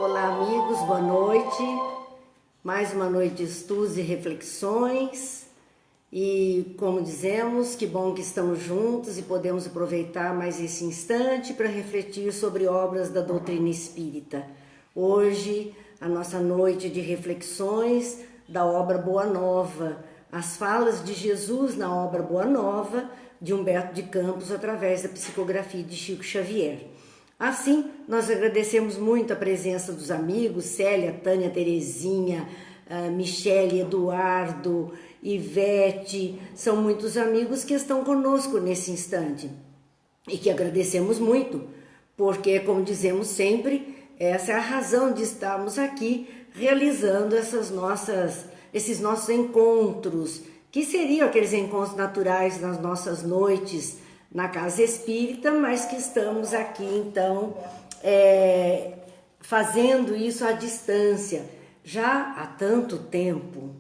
Olá, amigos, boa noite. Mais uma noite de estudos e reflexões. E, como dizemos, que bom que estamos juntos e podemos aproveitar mais esse instante para refletir sobre obras da doutrina espírita. Hoje, a nossa noite de reflexões da obra Boa Nova, as falas de Jesus na obra Boa Nova, de Humberto de Campos, através da psicografia de Chico Xavier. Assim, nós agradecemos muito a presença dos amigos, Célia, Tânia, Terezinha, Michele, Eduardo, Ivete, são muitos amigos que estão conosco nesse instante e que agradecemos muito, porque, como dizemos sempre, essa é a razão de estarmos aqui realizando esses nossos encontros, que seriam aqueles encontros naturais nas nossas noites na Casa Espírita, mas que estamos aqui, então, fazendo isso à distância, já há tanto tempo,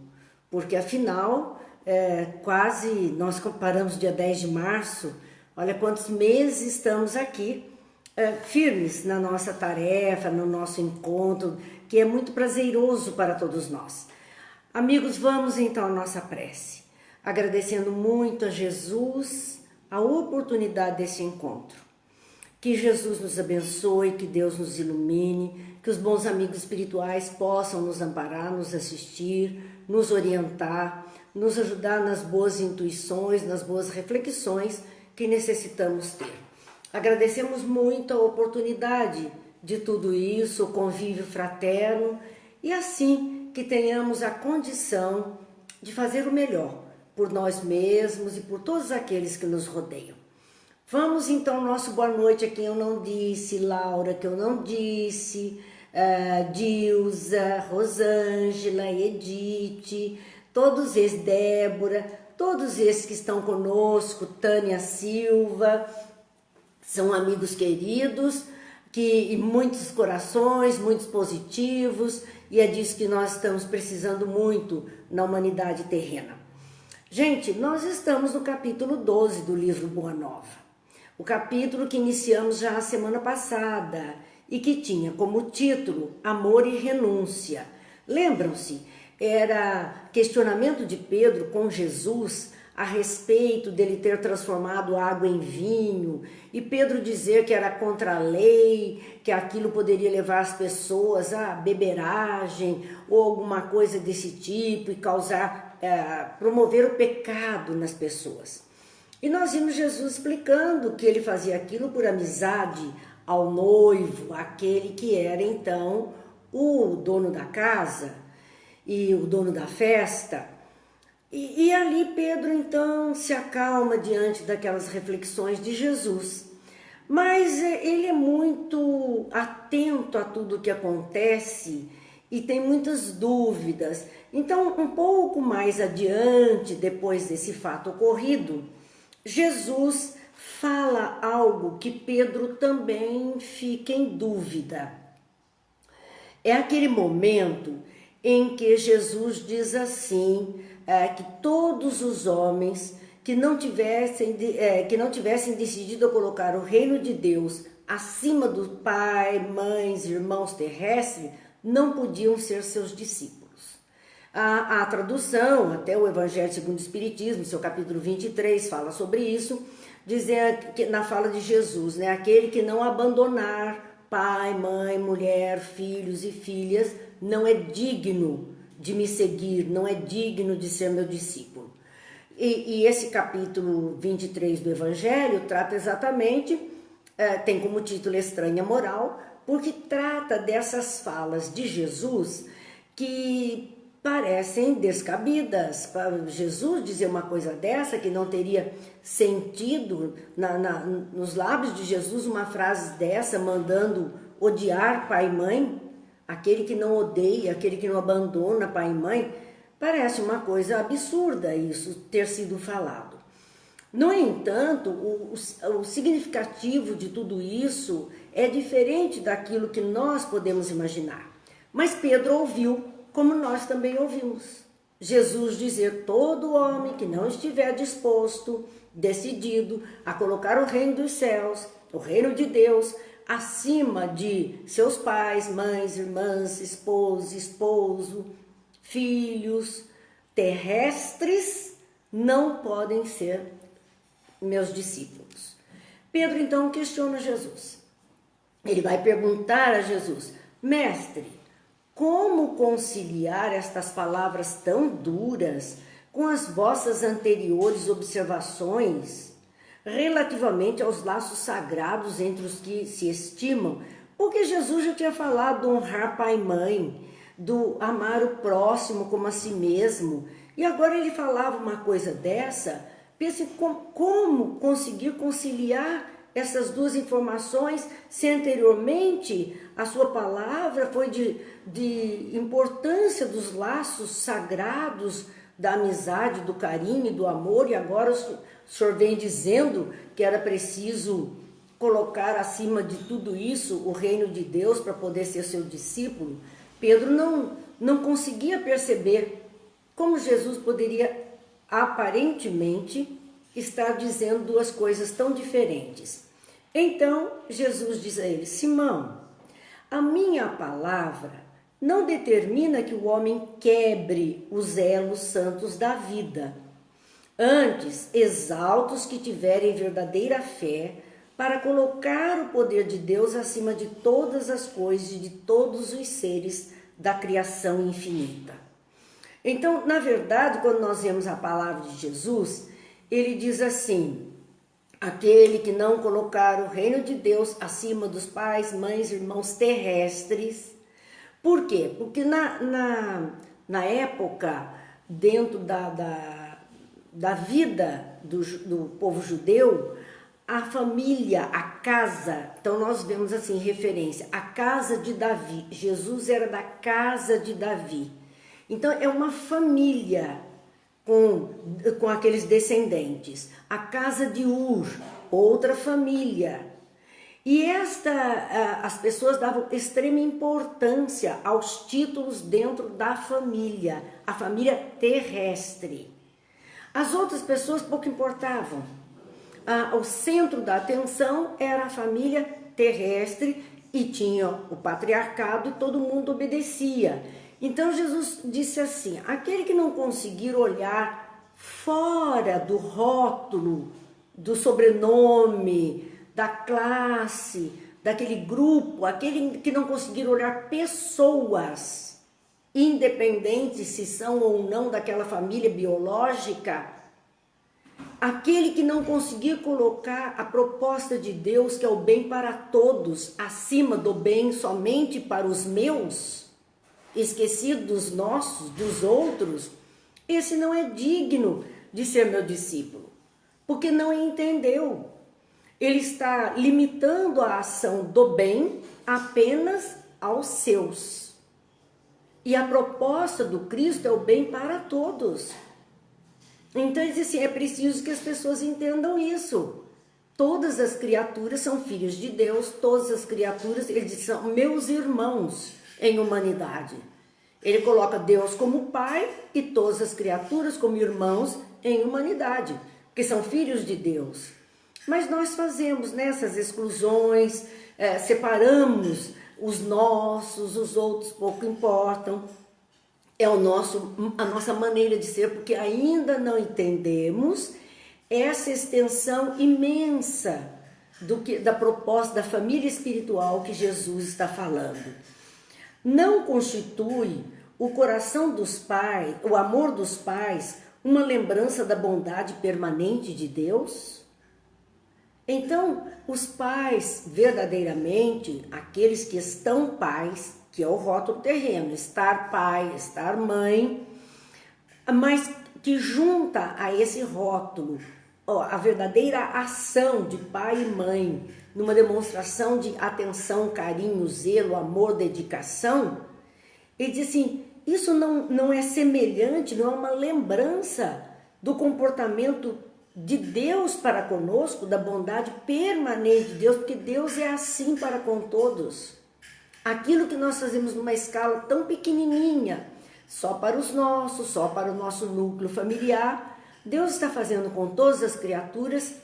porque afinal, quase, nós comparamos dia 10 de março, olha quantos meses estamos aqui, firmes na nossa tarefa, no nosso encontro, que é muito prazeroso para todos nós. Amigos, vamos então à nossa prece, agradecendo muito a Jesus a oportunidade desse encontro. Que Jesus nos abençoe, que Deus nos ilumine, que os bons amigos espirituais possam nos amparar, nos assistir, nos orientar, nos ajudar nas boas intuições, nas boas reflexões que necessitamos ter. Agradecemos muito a oportunidade de tudo isso, o convívio fraterno, e assim que tenhamos a condição de fazer o melhor por nós mesmos e por todos aqueles que nos rodeiam. Vamos então ao nosso boa noite a quem eu não disse, Laura, que eu não disse, Dilza, Rosângela, Edith, todos esses, Débora, todos esses que estão conosco, Tânia Silva, são amigos queridos, e muitos corações, muitos positivos, e é disso que nós estamos precisando muito na humanidade terrena. Gente, nós estamos no capítulo 12 do livro Boa Nova, o capítulo que iniciamos já a semana passada e que tinha como título Amor e Renúncia. Lembram-se? Era questionamento de Pedro com Jesus a respeito dele ter transformado água em vinho e Pedro dizer que era contra a lei, que aquilo poderia levar as pessoas a beberagem ou alguma coisa desse tipo e promover o pecado nas pessoas. E nós vimos Jesus explicando que ele fazia aquilo por amizade ao noivo, aquele que era então o dono da casa e o dono da festa. E ali Pedro então se acalma diante daquelas reflexões de Jesus. Mas ele é muito atento a tudo que acontece e tem muitas dúvidas. Então, um pouco mais adiante, depois desse fato ocorrido, Jesus fala algo que Pedro também fica em dúvida. É aquele momento em que Jesus diz assim, que todos os homens que não tivessem decidido colocar o reino de Deus acima do pai, mães, irmãos terrestres, não podiam ser seus discípulos. A tradução, até o Evangelho segundo o Espiritismo, seu capítulo 23, fala sobre isso, dizendo que na fala de Jesus, né, aquele que não abandonar pai, mãe, mulher, filhos e filhas, não é digno de me seguir, não é digno de ser meu discípulo. E esse capítulo 23 do Evangelho trata exatamente, tem como título Estranha Moral, porque trata dessas falas de Jesus que parecem descabidas. Jesus dizer uma coisa dessa que não teria sentido, nos lábios de Jesus uma frase dessa mandando odiar pai e mãe, aquele que não odeia, aquele que não abandona pai e mãe, parece uma coisa absurda isso ter sido falado. No entanto, o significativo de tudo isso é diferente daquilo que nós podemos imaginar. Mas Pedro ouviu, como nós também ouvimos. Jesus dizer, todo homem que não estiver disposto, decidido a colocar o reino dos céus, o reino de Deus, acima de seus pais, mães, irmãs, esposo, filhos terrestres, não podem ser meus discípulos. Pedro então questiona Jesus. Ele vai perguntar a Jesus: Mestre, como conciliar estas palavras tão duras com as vossas anteriores observações relativamente aos laços sagrados entre os que se estimam? Porque Jesus já tinha falado do honrar pai e mãe, do amar o próximo como a si mesmo, e agora ele falava uma coisa dessa. Pense como conseguir conciliar essas duas informações, se anteriormente a sua palavra foi de importância dos laços sagrados, da amizade, do carinho e do amor, e agora o senhor vem dizendo que era preciso colocar acima de tudo isso o reino de Deus para poder ser seu discípulo. Pedro não conseguia perceber como Jesus poderia aparentemente estar dizendo duas coisas tão diferentes. Então Jesus diz a ele: Simão, a minha palavra não determina que o homem quebre os elos santos da vida. Antes, exalta os que tiverem verdadeira fé para colocar o poder de Deus acima de todas as coisas e de todos os seres da criação infinita. Então, na verdade, quando nós vemos a palavra de Jesus, ele diz assim: aquele que não colocar o reino de Deus acima dos pais, mães, irmãos terrestres. Por quê? Porque na época, dentro da vida do povo judeu, a família, a casa, então nós vemos assim, referência, a casa de Davi. Jesus era da casa de Davi. Então é uma família com aqueles descendentes. A casa de Ur, outra família. E as pessoas davam extrema importância aos títulos dentro da família, a família terrestre. As outras pessoas pouco importavam. O centro da atenção era a família terrestre e tinha o patriarcado e todo mundo obedecia. Então Jesus disse assim: aquele que não conseguir olhar fora do rótulo, do sobrenome, da classe, daquele grupo, aquele que não conseguir olhar pessoas, independente se são ou não daquela família biológica, aquele que não conseguir colocar a proposta de Deus, que é o bem para todos, acima do bem somente para os meus, esquecido dos nossos, dos outros, esse não é digno de ser meu discípulo, porque não entendeu. Ele está limitando a ação do bem apenas aos seus. E a proposta do Cristo é o bem para todos. Então ele diz assim, é preciso que as pessoas entendam isso. Todas as criaturas são filhos de Deus, todas as criaturas, ele diz, são meus irmãos em humanidade. Ele coloca Deus como pai e todas as criaturas como irmãos em humanidade, porque são filhos de Deus. Mas nós fazemos nessas exclusões, separamos os nossos, os outros pouco importam. É a nossa maneira de ser, porque ainda não entendemos essa extensão imensa da proposta da família espiritual que Jesus está falando. Não constitui o coração dos pais, o amor dos pais, uma lembrança da bondade permanente de Deus? Então, os pais, verdadeiramente, aqueles que estão pais, que é o rótulo terreno, estar pai, estar mãe, mas que junta a esse rótulo a verdadeira ação de pai e mãe, numa demonstração de atenção, carinho, zelo, amor, dedicação, ele diz assim, isso não é semelhante, não é uma lembrança do comportamento de Deus para conosco, da bondade permanente de Deus, porque Deus é assim para com todos. Aquilo que nós fazemos numa escala tão pequenininha, só para os nossos, só para o nosso núcleo familiar, Deus está fazendo com todas as criaturas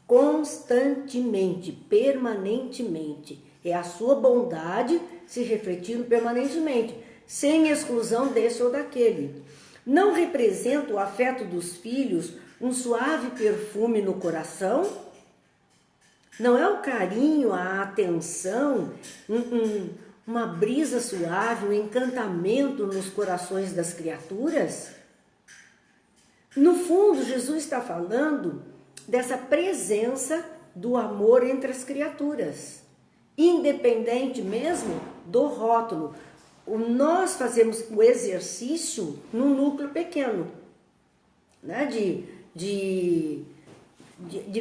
constantemente, permanentemente. É a sua bondade se refletindo permanentemente, sem exclusão desse ou daquele. Não representa o afeto dos filhos um suave perfume no coração? Não é o carinho, a atenção, uma brisa suave, um encantamento nos corações das criaturas? No fundo, Jesus está falando dessa presença do amor entre as criaturas, independente mesmo do rótulo. Nós fazemos o exercício num núcleo pequeno, né? de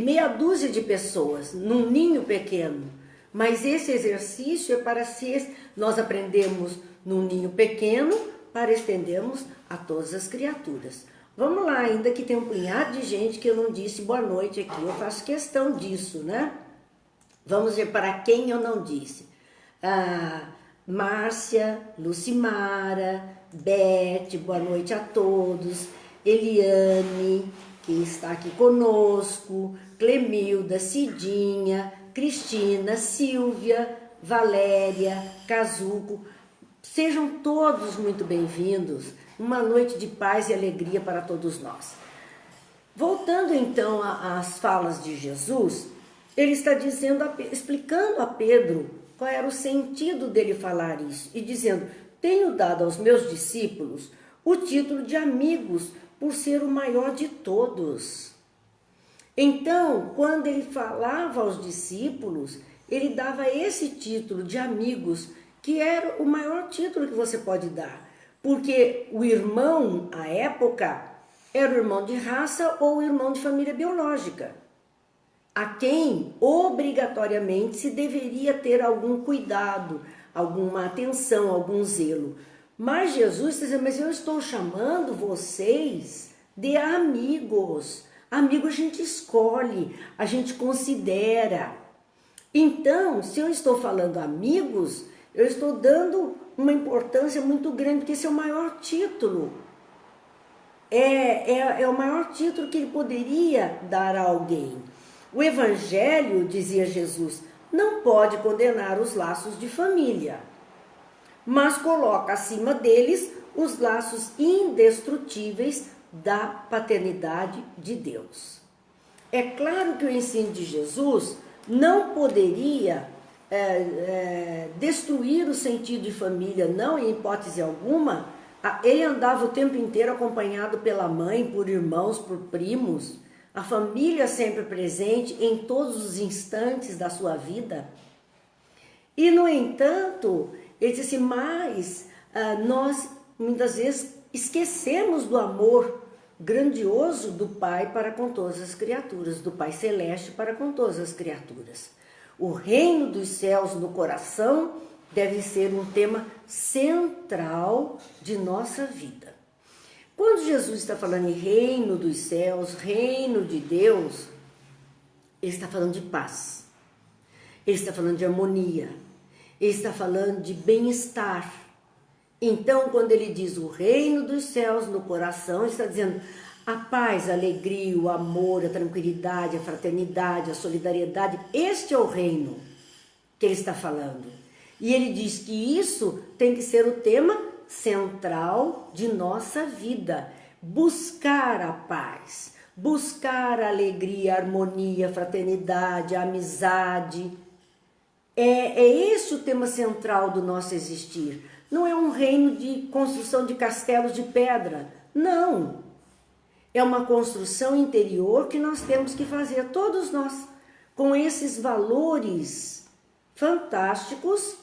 meia dúzia de pessoas, num ninho pequeno. Mas esse exercício é para nós aprendemos num ninho pequeno para estendermos a todas as criaturas. Vamos lá, ainda que tem um punhado de gente que eu não disse boa noite aqui, eu faço questão disso, né? Vamos ver para quem eu não disse. Márcia, Lucimara, Beth, boa noite a todos. Eliane, que está aqui conosco, Clemilda, Cidinha, Cristina, Silvia, Valéria, Cazuco. Sejam todos muito bem-vindos. Uma noite de paz e alegria para todos nós. Voltando então às falas de Jesus, ele está explicando a Pedro qual era o sentido dele falar isso e dizendo: tenho dado aos meus discípulos o título de amigos por ser o maior de todos. Então, quando ele falava aos discípulos, ele dava esse título de amigos, que era o maior título que você pode dar. Porque o irmão, à época, era o irmão de raça ou o irmão de família biológica, a quem obrigatoriamente se deveria ter algum cuidado, alguma atenção, algum zelo. Mas Jesus está dizendo: mas eu estou chamando vocês de amigos. Amigo a gente escolhe, a gente considera. Então, se eu estou falando amigos, eu estou dando uma importância muito grande, porque esse é o maior título. É o maior título que ele poderia dar a alguém. O Evangelho, dizia Jesus, não pode condenar os laços de família, mas coloca acima deles os laços indestrutíveis da paternidade de Deus. É claro que o ensino de Jesus não poderia destruir o sentido de família, não, em hipótese alguma. Ele andava o tempo inteiro acompanhado pela mãe, por irmãos, por primos, a família sempre presente em todos os instantes da sua vida. E, no entanto, ele disse assim: mas nós muitas vezes esquecemos do amor grandioso do Pai para com todas as criaturas, do Pai Celeste para com todas as criaturas. O reino dos céus no coração deve ser um tema central de nossa vida. Quando Jesus está falando em reino dos céus, reino de Deus, ele está falando de paz, ele está falando de harmonia, ele está falando de bem-estar. Então, quando ele diz o reino dos céus no coração, ele está dizendo a paz, a alegria, o amor, a tranquilidade, a fraternidade, a solidariedade. Este é o reino que ele está falando. E ele diz que isso tem que ser o tema central de nossa vida. Buscar a paz, buscar a alegria, a harmonia, a fraternidade, a amizade. É esse o tema central do nosso existir. Não é um reino de construção de castelos de pedra, não. É uma construção interior que nós temos que fazer, todos nós, com esses valores fantásticos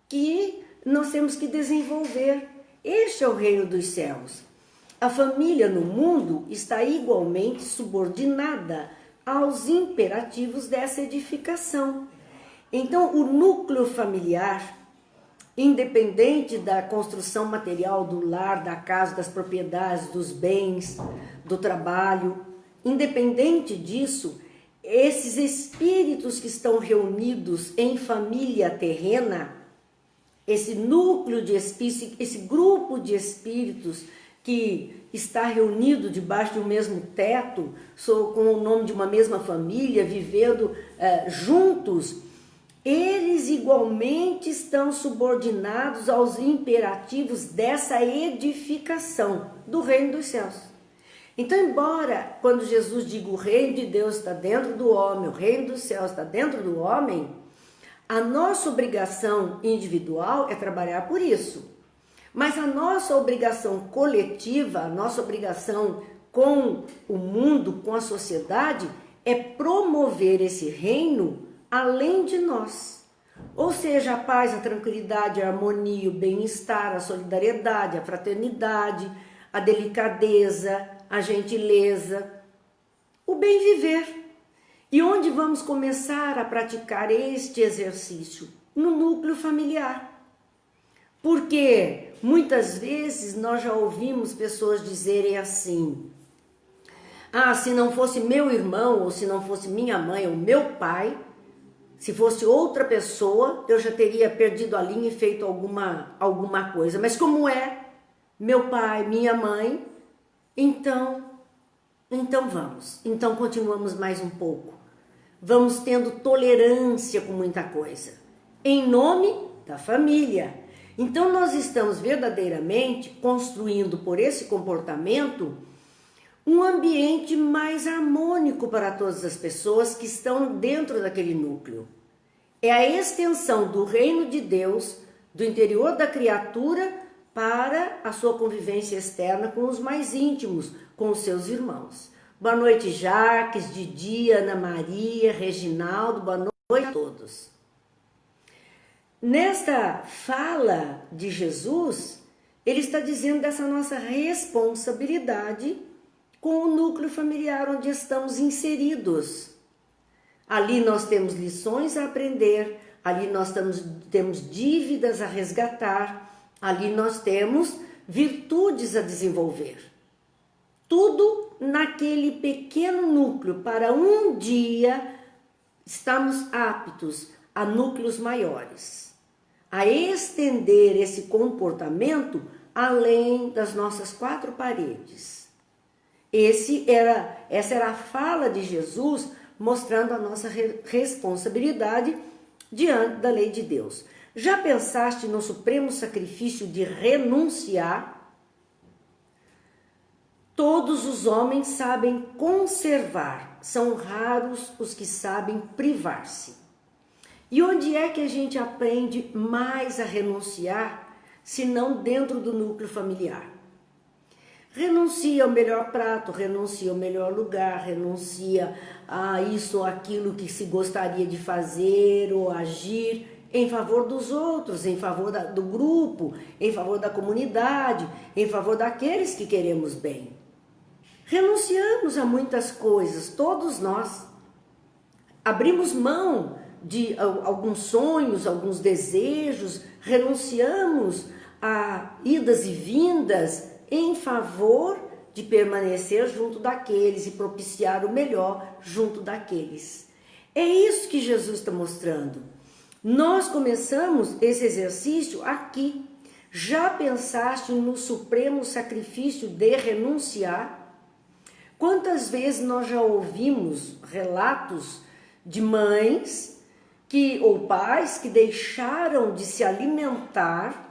que nós temos que desenvolver. Este é o reino dos céus. A família no mundo está igualmente subordinada aos imperativos dessa edificação. Então, o núcleo familiar, independente da construção material do lar, da casa, das propriedades, dos bens, do trabalho, independente disso, esses espíritos que estão reunidos em família terrena, esse núcleo de espíritos, esse grupo de espíritos que está reunido debaixo de um mesmo teto, com o nome de uma mesma família, vivendo juntos, eles igualmente estão subordinados aos imperativos dessa edificação do reino dos céus. Então, embora quando Jesus diga o reino de Deus está dentro do homem, o reino dos céus está dentro do homem, a nossa obrigação individual é trabalhar por isso. Mas a nossa obrigação coletiva, a nossa obrigação com o mundo, com a sociedade, é promover esse reino além de nós. Ou seja, a paz, a tranquilidade, a harmonia, o bem-estar, a solidariedade, a fraternidade, a delicadeza, a gentileza, o bem viver. E onde vamos começar a praticar este exercício? No núcleo familiar. Porque muitas vezes nós já ouvimos pessoas dizerem assim: ah, se não fosse meu irmão, ou se não fosse minha mãe ou meu pai, se fosse outra pessoa, eu já teria perdido a linha e feito alguma coisa. Mas como é meu pai, minha mãe, então vamos. Então continuamos mais um pouco. Vamos tendo tolerância com muita coisa. Em nome da família. Então nós estamos verdadeiramente construindo por esse comportamento um ambiente mais harmônico para todas as pessoas que estão dentro daquele núcleo. É a extensão do reino de Deus, do interior da criatura, para a sua convivência externa com os mais íntimos, com os seus irmãos. Boa noite, Jaques, Didi, Ana Maria, Reginaldo, boa noite a todos. Nesta fala de Jesus, ele está dizendo dessa nossa responsabilidade com o núcleo familiar onde estamos inseridos. Ali nós temos lições a aprender, ali nós temos dívidas a resgatar, ali nós temos virtudes a desenvolver. Tudo naquele pequeno núcleo para um dia estarmos aptos a núcleos maiores, a estender esse comportamento além das nossas quatro paredes. Essa era a fala de Jesus, mostrando a nossa responsabilidade diante da lei de Deus. Já pensaste no supremo sacrifício de renunciar? Todos os homens sabem conservar, são raros os que sabem privar-se. E onde é que a gente aprende mais a renunciar, se não dentro do núcleo familiar? Renuncia ao melhor prato, renuncia ao melhor lugar, renuncia a isso ou aquilo que se gostaria de fazer ou agir em favor dos outros, em favor do grupo, em favor da comunidade, em favor daqueles que queremos bem. Renunciamos a muitas coisas, todos nós. Abrimos mão de alguns sonhos, alguns desejos, renunciamos a idas e vindas em favor de permanecer junto daqueles e propiciar o melhor junto daqueles. É isso que Jesus está mostrando. Nós começamos esse exercício aqui. Já pensaste no supremo sacrifício de renunciar? Quantas vezes nós já ouvimos relatos de mães ou pais que deixaram de se alimentar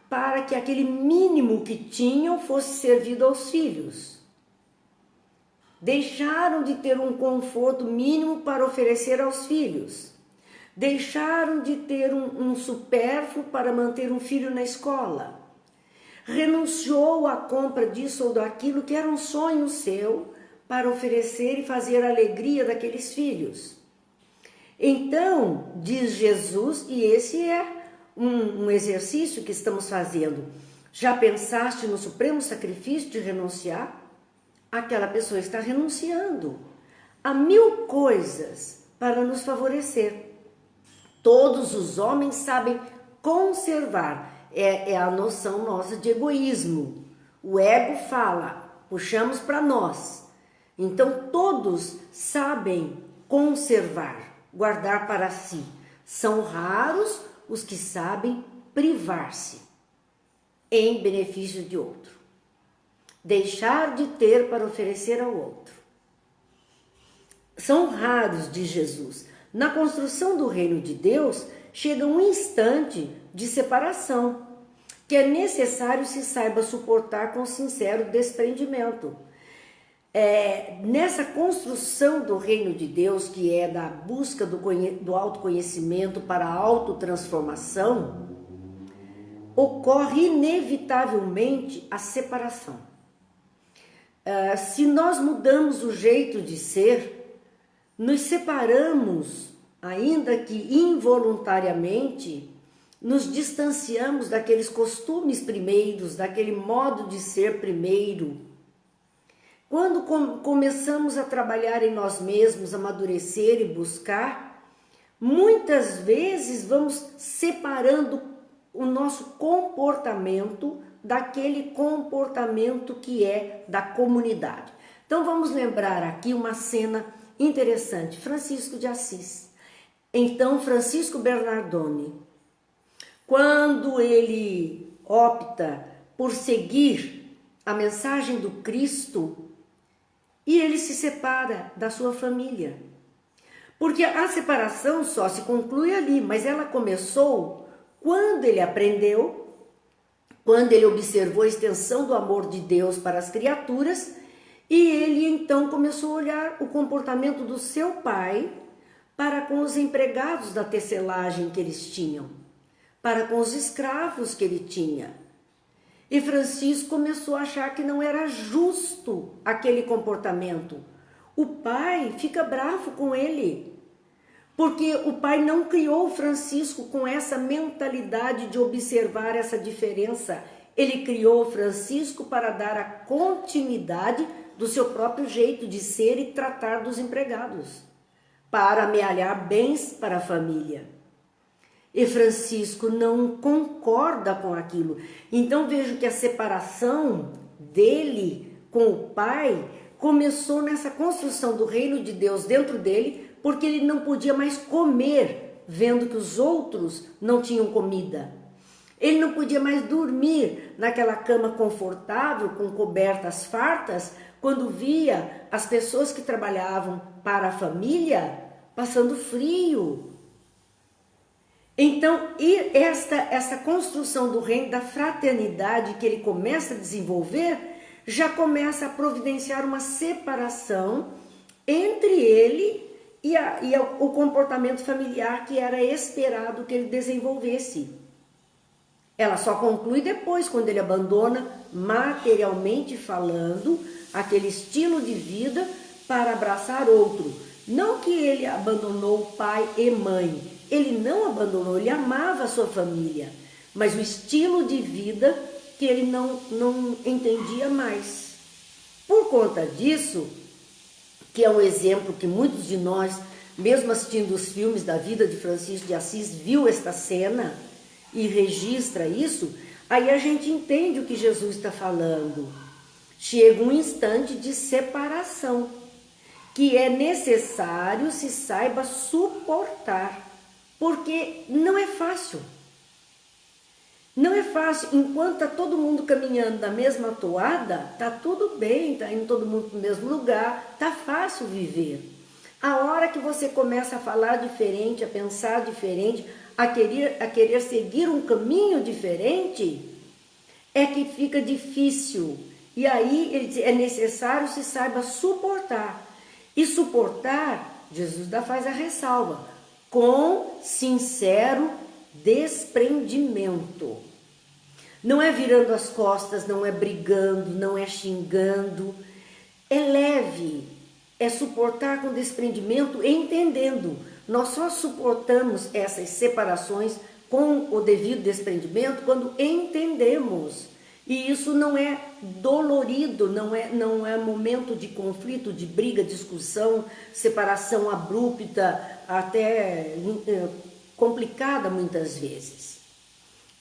para que aquele mínimo que tinham fosse servido aos filhos. Deixaram de ter um conforto mínimo para oferecer aos filhos. Deixaram de ter um supérfluo para manter um filho na escola. Renunciou à compra disso ou daquilo que era um sonho seu para oferecer e fazer a alegria daqueles filhos. Então, diz Jesus, e esse é um exercício que estamos fazendo. Já pensaste no supremo sacrifício de renunciar? Aquela pessoa está renunciando a 1000 coisas para nos favorecer. Todos os homens sabem conservar. É a noção nossa de egoísmo. O ego fala, puxamos para nós. Então todos sabem conservar, guardar para si. São raros os que sabem privar-se em benefício de outro. Deixar de ter para oferecer ao outro. São raros, diz Jesus. Na construção do reino de Deus, chega um instante de separação, que é necessário se saiba suportar com sincero desprendimento. Nessa construção do reino de Deus, que é da busca do autoconhecimento para a autotransformação, ocorre inevitavelmente a separação. Se nós mudamos o jeito de ser, nos separamos, ainda que involuntariamente, nos distanciamos daqueles costumes primeiros, daquele modo de ser primeiro. Quando começamos a trabalhar em nós mesmos, amadurecer e buscar, muitas vezes vamos separando o nosso comportamento daquele comportamento que é da comunidade. Então vamos lembrar aqui uma cena interessante, Francisco de Assis. Então Francisco Bernardone, quando ele opta por seguir a mensagem do Cristo, e ele se separa da sua família. Porque a separação só se conclui ali, mas ela começou quando ele aprendeu, quando ele observou a extensão do amor de Deus para as criaturas, e ele então começou a olhar o comportamento do seu pai para com os empregados da tecelagem que eles tinham, para com os escravos que ele tinha. E Francisco começou a achar que não era justo aquele comportamento. O pai fica bravo com ele, porque o pai não criou Francisco com essa mentalidade de observar essa diferença. Ele criou Francisco para dar a continuidade do seu próprio jeito de ser e tratar dos empregados, para amealhar bens para a família. E Francisco não concorda com aquilo. Então vejo que a separação dele com o pai começou nessa construção do reino de Deus dentro dele, porque ele não podia mais comer, vendo que os outros não tinham comida. Ele não podia mais dormir naquela cama confortável, com cobertas fartas, quando via as pessoas que trabalhavam para a família passando frio. Então, e essa construção do reino da fraternidade que ele começa a desenvolver, já começa a providenciar uma separação entre ele e o comportamento familiar que era esperado que ele desenvolvesse. Ela só conclui depois, quando ele abandona, materialmente falando, aquele estilo de vida para abraçar outro. Não que ele abandonou pai e mãe, ele não abandonou, ele amava a sua família, mas o estilo de vida que ele não entendia mais. Por conta disso, que é um exemplo que muitos de nós, mesmo assistindo os filmes da vida de Francisco de Assis, viu esta cena e registra isso, aí a gente entende o que Jesus está falando. Chega um instante de separação, que é necessário se saiba suportar, porque não é fácil. Não é fácil, enquanto está todo mundo caminhando na mesma toada, está tudo bem, está indo todo mundo para o mesmo lugar, está fácil viver. A hora que você começa a falar diferente, a pensar diferente, a querer seguir um caminho diferente, é que fica difícil. E aí ele diz, é necessário se saiba suportar. E suportar, Jesus faz a ressalva, com sincero desprendimento. Não é virando as costas, não é brigando, não é xingando. É leve, é suportar com desprendimento e entendendo. Nós só suportamos essas separações com o devido desprendimento quando entendemos. E isso não é dolorido, não é momento de conflito, de briga, discussão, separação abrupta, até complicada muitas vezes.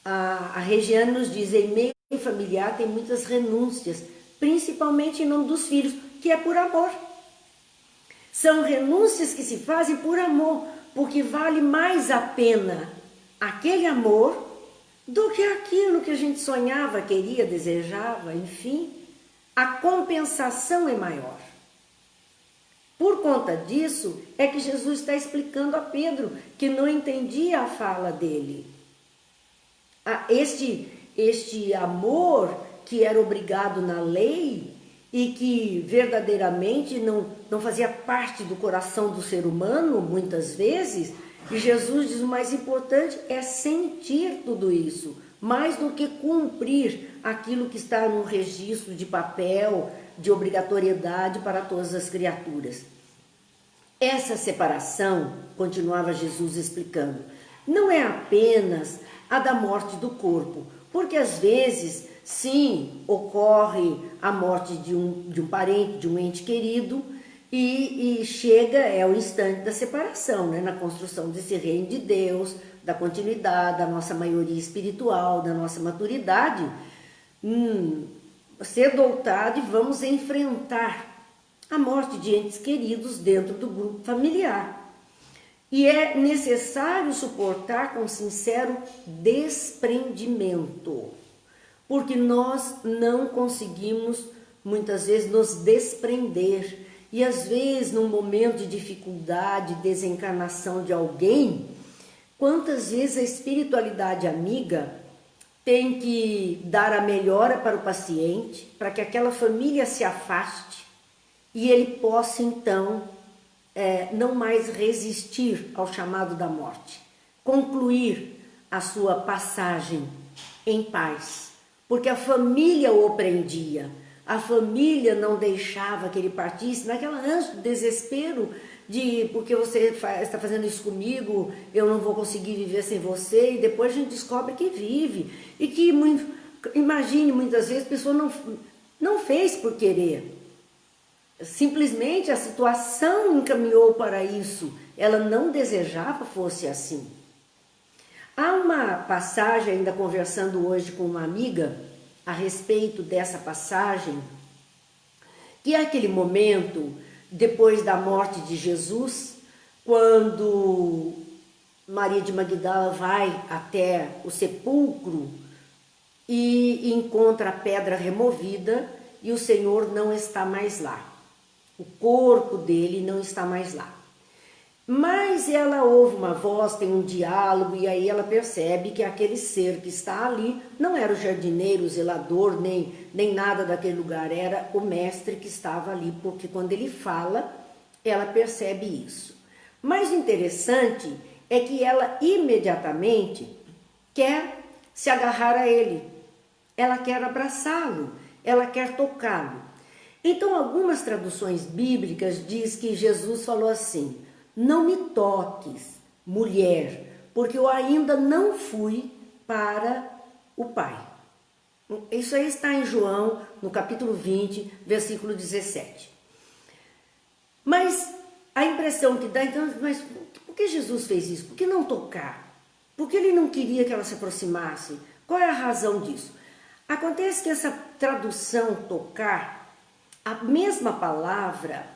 A Regiane nos diz, em meio familiar tem muitas renúncias, principalmente em nome dos filhos, que é por amor. São renúncias que se fazem por amor, porque vale mais a pena aquele amor do que aquilo que a gente sonhava, queria, desejava, enfim. A compensação é maior. Por conta disso, é que Jesus está explicando a Pedro, que não entendia a fala dele. Este amor que era obrigado na lei e que verdadeiramente não fazia parte do coração do ser humano, muitas vezes, e Jesus diz: o mais importante é sentir tudo isso, mais do que cumprir aquilo que está no registro de papel, de obrigatoriedade para todas as criaturas. Essa separação, continuava Jesus explicando, não é apenas a da morte do corpo, porque às vezes, sim, ocorre a morte de um parente, de um ente querido, e chega, é o instante da separação, né? Na construção desse reino de Deus, da continuidade, da nossa maioria espiritual, da nossa maturidade. Cedo ou tarde vamos enfrentar a morte de entes queridos dentro do grupo familiar. E é necessário suportar com sincero desprendimento, porque nós não conseguimos muitas vezes nos desprender. E às vezes, num momento de dificuldade, desencarnação de alguém, quantas vezes a espiritualidade amiga tem que dar a melhora para o paciente, para que aquela família se afaste e ele possa então não mais resistir ao chamado da morte, concluir a sua passagem em paz, porque a família o prendia, a família não deixava que ele partisse naquela ânsia, desespero de porque você está fazendo isso comigo, eu não vou conseguir viver sem você, e depois a gente descobre que vive, e que, imagine, muitas vezes a pessoa não fez por querer, simplesmente a situação encaminhou para isso, ela não desejava fosse assim. Há uma passagem, ainda conversando hoje com uma amiga, a respeito dessa passagem, que é aquele momento, depois da morte de Jesus, quando Maria de Magdala vai até o sepulcro e encontra a pedra removida e o Senhor não está mais lá. O corpo dele não está mais lá. Mas ela ouve uma voz, tem um diálogo, e aí ela percebe que aquele ser que está ali não era o jardineiro, o zelador, nem nada daquele lugar, era o mestre que estava ali, porque quando ele fala, ela percebe isso. Mas o interessante é que ela imediatamente quer se agarrar a ele, ela quer abraçá-lo, ela quer tocá-lo. Então, algumas traduções bíblicas diz que Jesus falou assim: não me toques, mulher, porque eu ainda não fui para o Pai. Isso aí está em João, no capítulo 20, versículo 17. Mas a impressão que dá, então, mas por que Jesus fez isso? Por que não tocar? Por que ele não queria que ela se aproximasse? Qual é a razão disso? Acontece que essa tradução tocar, a mesma palavra,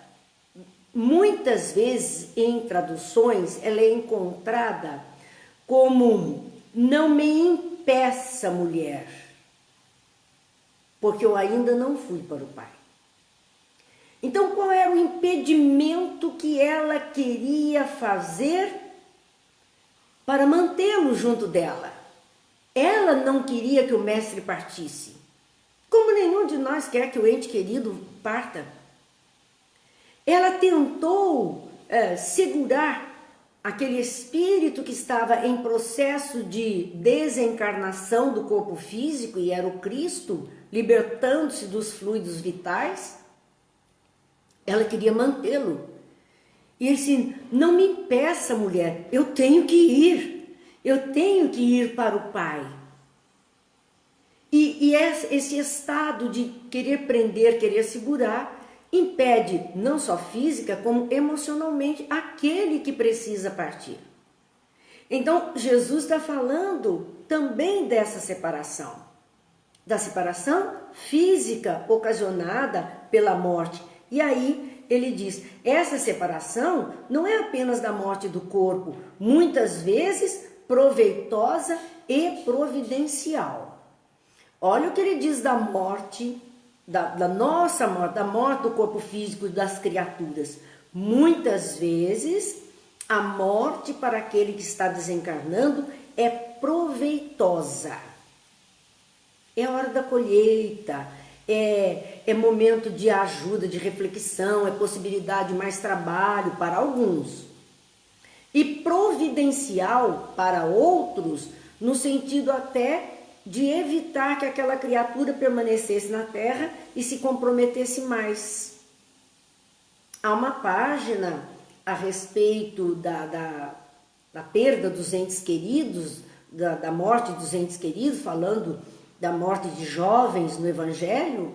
muitas vezes em traduções, ela é encontrada como não me impeça, mulher, porque eu ainda não fui para o Pai. Então, qual era o impedimento que ela queria fazer para mantê-lo junto dela? Ela não queria que o mestre partisse, como nenhum de nós quer que o ente querido parta. Ela tentou segurar aquele espírito que estava em processo de desencarnação do corpo físico, e era o Cristo, libertando-se dos fluidos vitais. Ela queria mantê-lo. E ele disse: não me impeça, mulher, eu tenho que ir para o Pai. E esse estado de querer prender, querer segurar, impede não só física, como emocionalmente aquele que precisa partir. Então, Jesus está falando também dessa separação, da separação física ocasionada pela morte. E aí ele diz, essa separação não é apenas da morte do corpo, muitas vezes proveitosa e providencial. Olha o que ele diz da morte, da nossa morte, da morte do corpo físico das criaturas. Muitas vezes, a morte para aquele que está desencarnando é proveitosa. É hora da colheita, é momento de ajuda, de reflexão, é possibilidade de mais trabalho para alguns. E providencial para outros, no sentido até de evitar que aquela criatura permanecesse na Terra e se comprometesse mais. Há uma página a respeito da perda dos entes queridos, da morte dos entes queridos, falando da morte de jovens no Evangelho,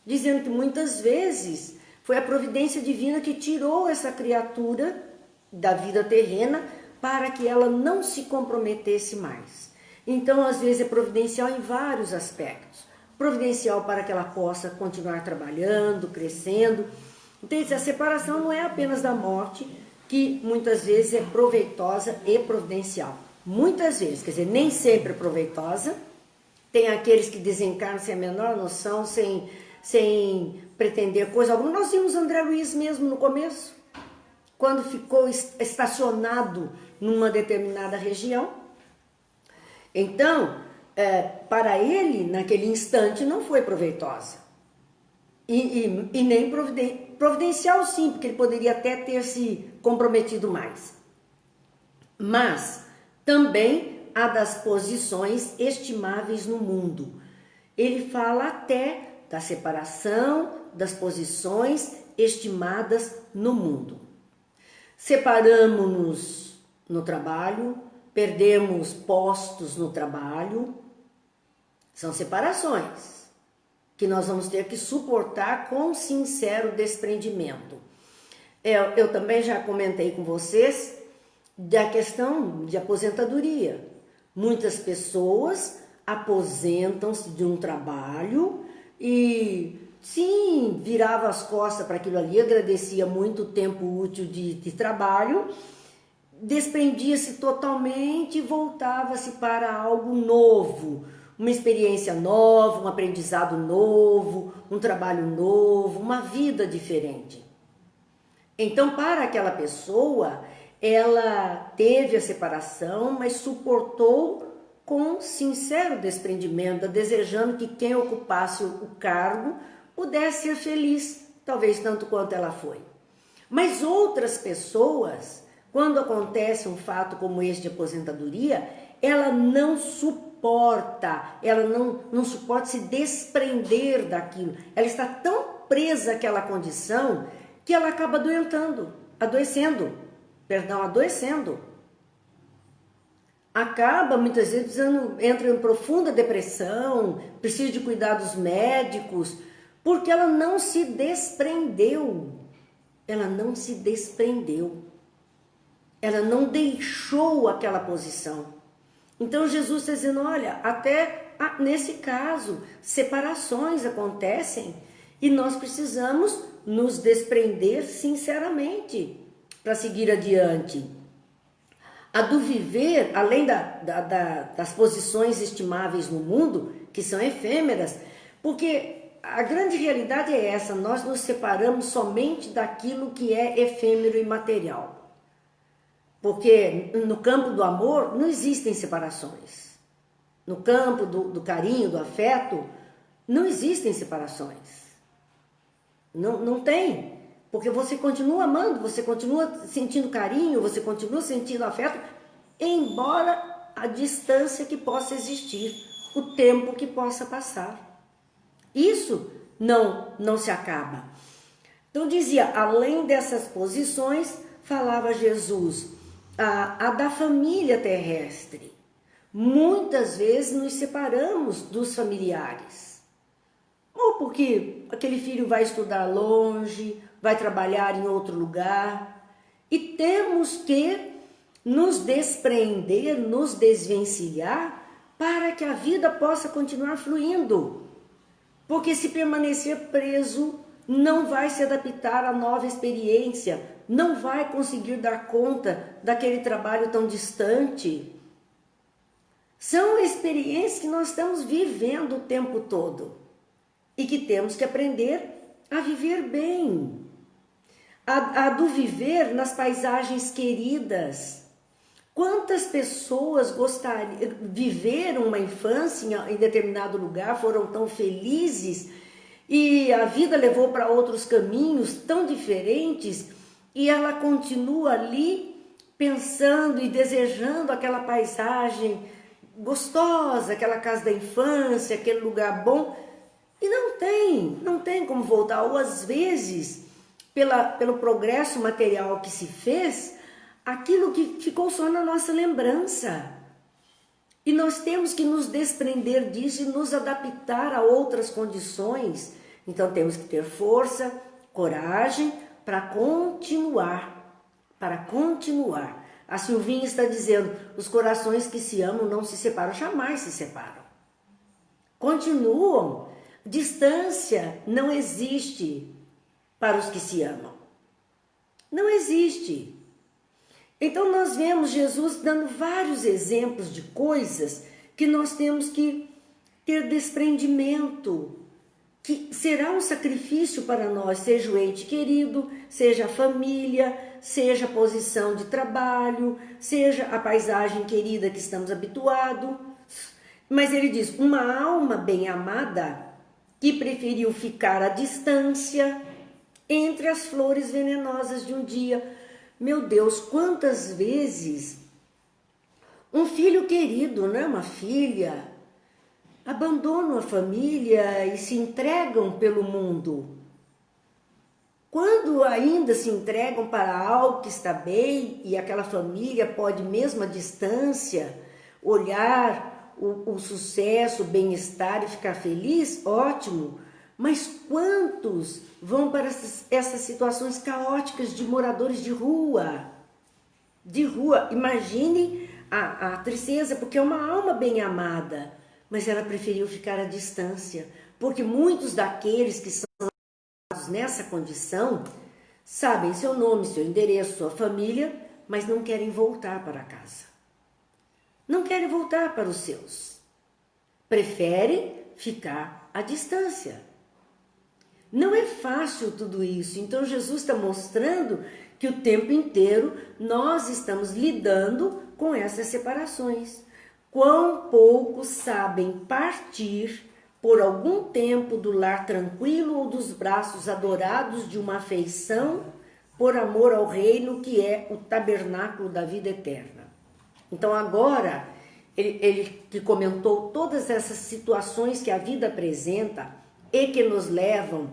dizendo que muitas vezes foi a providência divina que tirou essa criatura da vida terrena para que ela não se comprometesse mais. Então, às vezes, é providencial em vários aspectos. Providencial para que ela possa continuar trabalhando, crescendo. Então, a separação não é apenas da morte, que muitas vezes é proveitosa e providencial. Muitas vezes, quer dizer, nem sempre é proveitosa. Tem aqueles que desencarnam sem a menor noção, sem pretender coisa alguma. Nós vimos André Luiz mesmo no começo, quando ficou estacionado numa determinada região. Então, para ele, naquele instante, não foi proveitosa. E nem providencial, sim, porque ele poderia até ter se comprometido mais. Mas também há das posições estimáveis no mundo. Ele fala até da separação das posições estimadas no mundo. Separamos-nos no trabalho, perdemos postos no trabalho. São separações que nós vamos ter que suportar com sincero desprendimento. Eu também já comentei com vocês da questão de aposentadoria. Muitas pessoas aposentam-se de um trabalho e, sim, virava as costas para aquilo ali, agradecia muito o tempo útil de trabalho, desprendia-se totalmente e voltava-se para algo novo, uma experiência nova, um aprendizado novo, um trabalho novo, uma vida diferente. Então, para aquela pessoa, ela teve a separação, mas suportou com sincero desprendimento, desejando que quem ocupasse o cargo pudesse ser feliz, talvez tanto quanto ela foi. Mas outras pessoas, quando acontece um fato como este de aposentadoria, ela não suporta se desprender daquilo. Ela está tão presa àquela condição que ela acaba adoecendo. Acaba muitas vezes entra em profunda depressão, precisa de cuidados médicos, porque ela não se desprendeu. Ela não deixou aquela posição. Então Jesus está dizendo, olha, até nesse caso, separações acontecem e nós precisamos nos desprender sinceramente para seguir adiante. A do viver, além das posições estimáveis no mundo, que são efêmeras, porque a grande realidade é essa, nós nos separamos somente daquilo que é efêmero e material. Porque no campo do amor não existem separações. No campo do carinho, do afeto, não existem separações. Não tem. Porque você continua amando, você continua sentindo carinho, você continua sentindo afeto, embora a distância que possa existir, o tempo que possa passar. Isso não se acaba. Então dizia, além dessas posições, falava Jesus, a da família terrestre. Muitas vezes nos separamos dos familiares. Ou porque aquele filho vai estudar longe, vai trabalhar em outro lugar. E temos que nos desprender, nos desvencilhar para que a vida possa continuar fluindo. Porque se permanecer preso, não vai se adaptar à nova experiência, não vai conseguir dar conta daquele trabalho tão distante. São experiências que nós estamos vivendo o tempo todo e que temos que aprender a viver bem. a do viver nas paisagens queridas. Quantas pessoas viveram uma infância em determinado lugar, foram tão felizes e a vida levou para outros caminhos tão diferentes e ela continua ali pensando e desejando aquela paisagem gostosa, aquela casa da infância, aquele lugar bom, e não tem como voltar. Ou às vezes, pelo progresso material que se fez, aquilo que ficou só na nossa lembrança. E nós temos que nos desprender disso e nos adaptar a outras condições. Então temos que ter força, coragem para continuar. A Silvinha está dizendo, os corações que se amam não se separam, jamais se separam. Continuam. Distância não existe para os que se amam. Não existe. Então nós vemos Jesus dando vários exemplos de coisas que nós temos que ter desprendimento, que será um sacrifício para nós, seja o ente querido, seja a família, seja a posição de trabalho, seja a paisagem querida que estamos habituados. Mas ele diz, uma alma bem amada que preferiu ficar à distância entre as flores venenosas de um dia. Meu Deus, quantas vezes um filho querido, né, uma filha, abandonam a família e se entregam pelo mundo. Quando ainda se entregam para algo que está bem e aquela família pode mesmo à distância olhar o sucesso, o bem-estar e ficar feliz, ótimo. Mas quantos vão para essas situações caóticas de moradores de rua? De rua, imagine a tristeza, porque é uma alma bem amada, mas ela preferiu ficar à distância, porque muitos daqueles que são nessa condição sabem seu nome, seu endereço, sua família, mas não querem voltar para casa. Não querem voltar para os seus. Preferem ficar à distância. Não é fácil tudo isso. Então Jesus está mostrando que o tempo inteiro nós estamos lidando com essas separações. Quão poucos sabem partir por algum tempo do lar tranquilo ou dos braços adorados de uma afeição por amor ao reino que é o tabernáculo da vida eterna. Então agora, ele que comentou todas essas situações que a vida apresenta e que nos levam,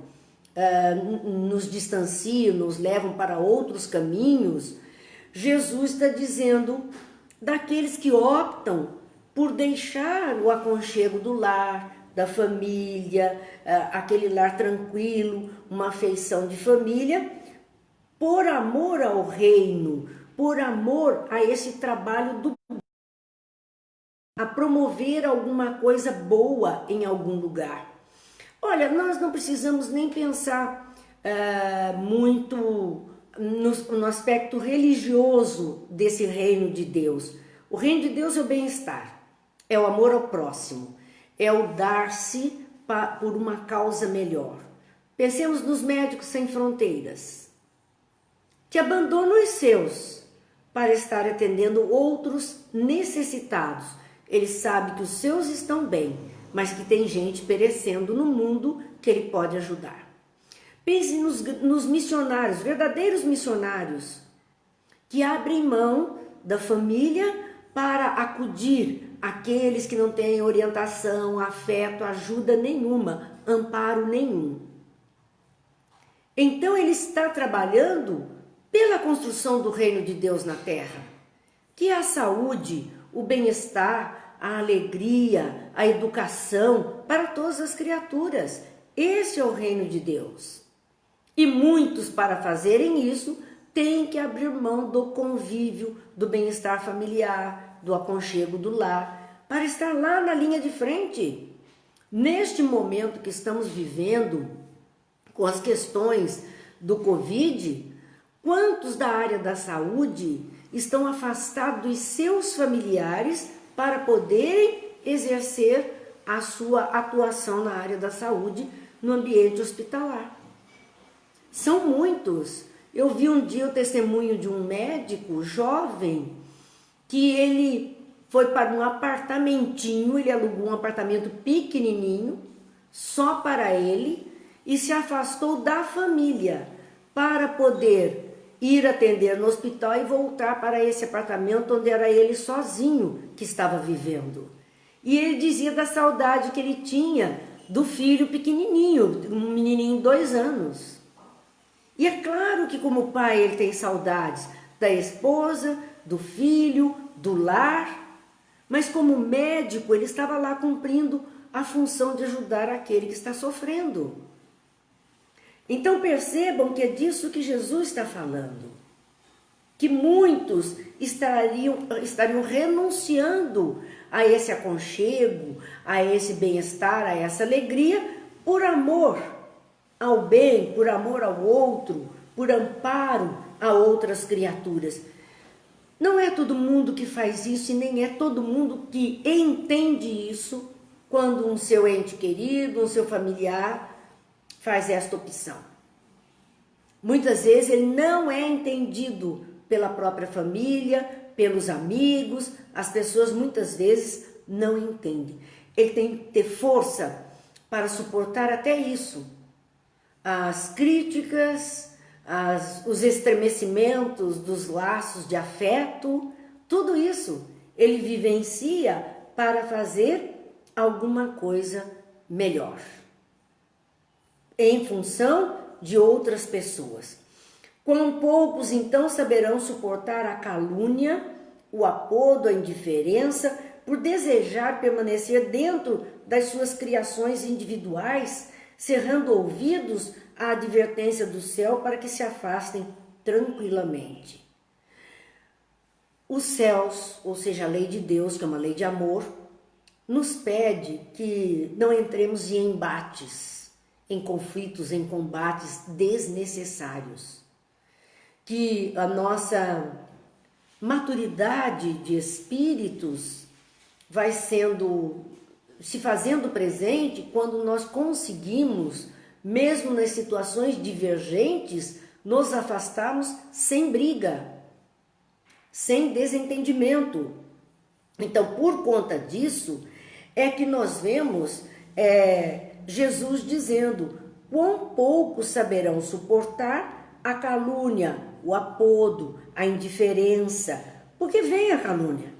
nos distanciam, nos levam para outros caminhos, Jesus está dizendo daqueles que optam por deixar o aconchego do lar, da família, aquele lar tranquilo, uma afeição de família, por amor ao reino, por amor a esse trabalho a promover alguma coisa boa em algum lugar. Olha, nós não precisamos nem pensar muito no aspecto religioso desse reino de Deus. O reino de Deus é o bem-estar, é o amor ao próximo, é o dar-se por uma causa melhor. Pensemos nos médicos sem fronteiras, que abandonam os seus para estar atendendo outros necessitados. Ele sabe que os seus estão bem, mas que tem gente perecendo no mundo que ele pode ajudar. Pense nos missionários, verdadeiros missionários, que abrem mão da família para acudir aqueles que não têm orientação, afeto, ajuda nenhuma, amparo nenhum. Então ele está trabalhando pela construção do reino de Deus na terra, que é a saúde, o bem-estar, a alegria, a educação para todas as criaturas. Esse é o reino de Deus. E muitos, para fazerem isso, têm que abrir mão do convívio, do bem-estar familiar, do aconchego do lar, para estar lá na linha de frente. Neste momento que estamos vivendo, com as questões do Covid, quantos da área da saúde estão afastados dos seus familiares para poderem exercer a sua atuação na área da saúde no ambiente hospitalar? São muitos. Eu vi um dia o testemunho de um médico jovem que ele foi para um apartamentinho, ele alugou um apartamento pequenininho, só para ele, e se afastou da família para poder ir atender no hospital e voltar para esse apartamento onde era ele sozinho que estava vivendo. E ele dizia da saudade que ele tinha do filho pequenininho, um menininho de 2 anos. E é claro que como pai ele tem saudades da esposa, do filho, do lar, mas como médico ele estava lá cumprindo a função de ajudar aquele que está sofrendo. Então percebam que é disso que Jesus está falando. Que muitos estariam renunciando a esse aconchego, a esse bem-estar, a essa alegria, por amor ao bem, por amor ao outro, por amparo a outras criaturas. Não é todo mundo que faz isso e nem é todo mundo que entende isso quando um seu ente querido, um seu familiar faz esta opção. Muitas vezes ele não é entendido pela própria família, pelos amigos, as pessoas muitas vezes não entendem. Ele tem que ter força para suportar até isso. As críticas, os estremecimentos dos laços de afeto, tudo isso ele vivencia para fazer alguma coisa melhor, em função de outras pessoas. Quão poucos então saberão suportar a calúnia, o apodo, a indiferença, por desejar permanecer dentro das suas criações individuais, cerrando ouvidos à advertência do céu para que se afastem tranquilamente. Os céus, ou seja, a lei de Deus, que é uma lei de amor, nos pede que não entremos em embates, em conflitos, em combates desnecessários. Que a nossa maturidade de espíritos vai se fazendo presente quando nós conseguimos, mesmo nas situações divergentes, nos afastarmos sem briga, sem desentendimento. Então, por conta disso, é que nós vemos Jesus dizendo: quão poucos saberão suportar a calúnia, o apodo, a indiferença, porque vem a calúnia,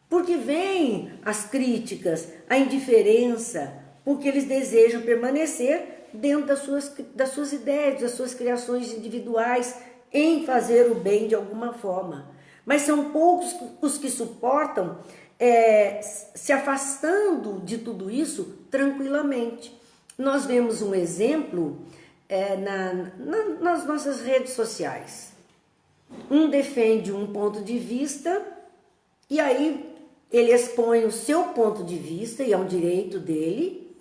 porque vem as críticas, a indiferença, porque eles desejam permanecer dentro das suas ideias, das suas criações individuais, em fazer o bem de alguma forma. Mas são poucos os que suportam se afastando de tudo isso tranquilamente. Nós vemos um exemplo nas nossas redes sociais. Um defende um ponto de vista e aí ele expõe o seu ponto de vista, e é um direito dele.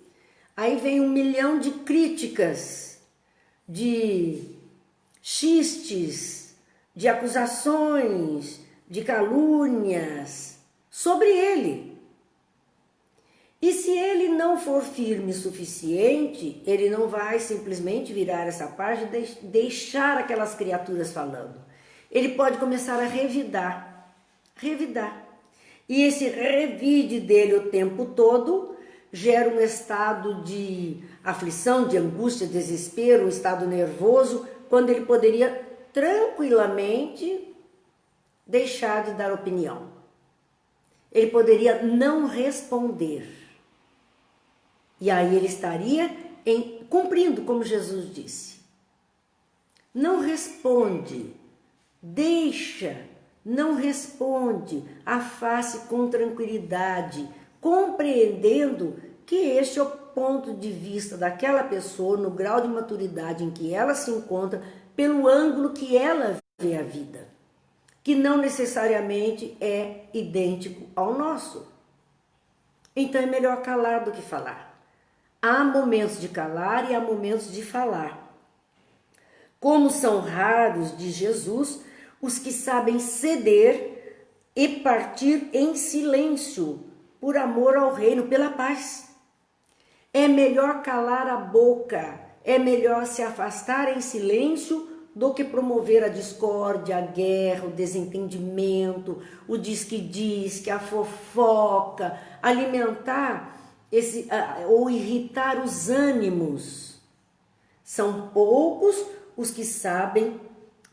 Aí vem 1 milhão de críticas, de xistes, de acusações, de calúnias sobre ele. E se ele não for firme o suficiente, ele não vai simplesmente virar essa página e deixar aquelas criaturas falando. Ele pode começar a revidar. E esse revide dele o tempo todo gera um estado de aflição, de angústia, desespero, um estado nervoso, quando ele poderia tranquilamente deixar de dar opinião. Ele poderia não responder. E aí ele estaria cumprindo, como Jesus disse. Não responde, deixa, não responde, afaste com tranquilidade, compreendendo que este é o ponto de vista daquela pessoa, no grau de maturidade em que ela se encontra, pelo ângulo que ela vê a vida, que não necessariamente é idêntico ao nosso. Então é melhor calar do que falar. Há momentos de calar e há momentos de falar. Como são raros de Jesus os que sabem ceder e partir em silêncio por amor ao reino, pela paz. É melhor calar a boca, é melhor se afastar em silêncio do que promover a discórdia, a guerra, o desentendimento, o diz-que-diz-que, a fofoca, alimentar ou irritar os ânimos. São poucos os que sabem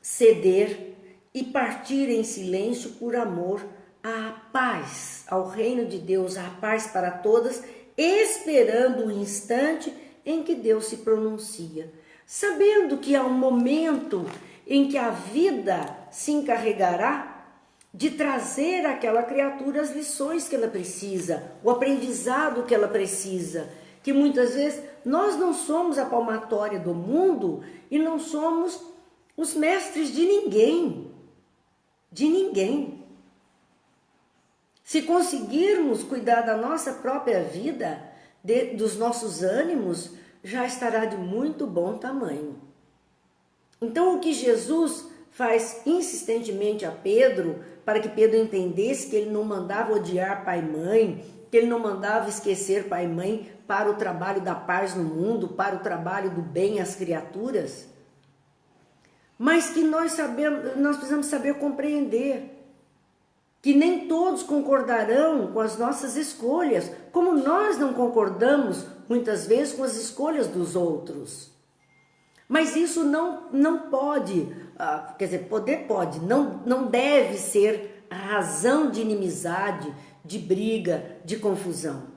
ceder e partir em silêncio por amor à paz, ao reino de Deus, à paz para todas, esperando o instante em que Deus se pronuncia, sabendo que há um momento em que a vida se encarregará de trazer àquela criatura as lições que ela precisa, o aprendizado que ela precisa, que muitas vezes nós não somos a palmatória do mundo e não somos os mestres de ninguém, de ninguém. Se conseguirmos cuidar da nossa própria vida, dos nossos ânimos, já estará de muito bom tamanho. Então, o que Jesus faz insistentemente a Pedro, para que Pedro entendesse que ele não mandava odiar pai e mãe, que ele não mandava esquecer pai e mãe para o trabalho da paz no mundo, para o trabalho do bem às criaturas, mas que nós precisamos saber compreender que nem todos concordarão com as nossas escolhas, como nós não concordamos muitas vezes com as escolhas dos outros. Mas isso não pode, quer dizer, poder pode, não deve ser a razão de inimizade, de briga, de confusão.